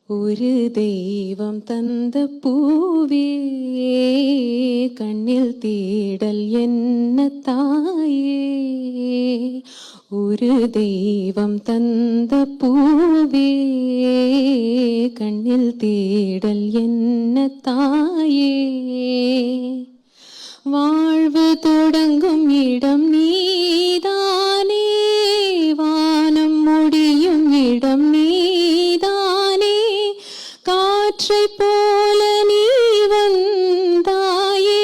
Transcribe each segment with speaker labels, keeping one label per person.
Speaker 1: ஒரு தெய்வம் தந்த பூவே கண்ணில் தேடல் என்ன தாயே. ஒரு தெய்வம் தந்த பூவே கண்ணில் தேடல் என்ன தாயே. வாழ்வு தொடங்கும் இடம் நீதானே, வானம் முடியும் இடம் நீதானே. காற்றை போல நீ வந்தாயே,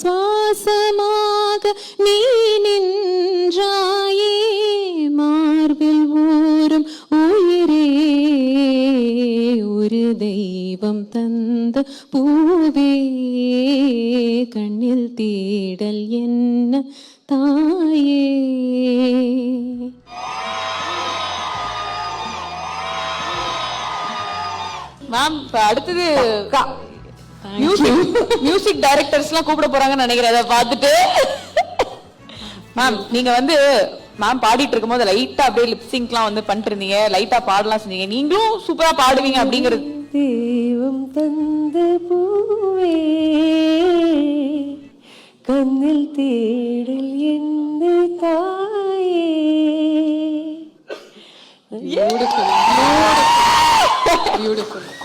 Speaker 1: சுவாசமாக நீ நின்றாயே. மார்பில் ஊறும் உயிரே, ஒரு தெய்வம் தந்த பூவே கண்ணில் தேடல் என்ன தாயே.
Speaker 2: மேம் அடுத்தது மியூசிக் டைரக்டர்ஸ் எல்லாம் கூப்பிட போறாங்கன்னு நினைக்கிறேன். அதை பார்த்துட்டு மேம் நீங்க வந்து மேம் பாடிட்டு இருக்கும் போது லைட்டா அப்படியே லிப்சிங்க்லாம் வந்து பண்ணிட்டு இருந்தீங்க, லைட்டா பாடலாம் செஞ்சீங்க. நீங்களும் சூப்பரா பாடுவீங்க அப்படிங்கிறது.
Speaker 1: தெய்வம் தந்த பூவே கண்ணில் தேடல் என்ன தாயே. Beautiful.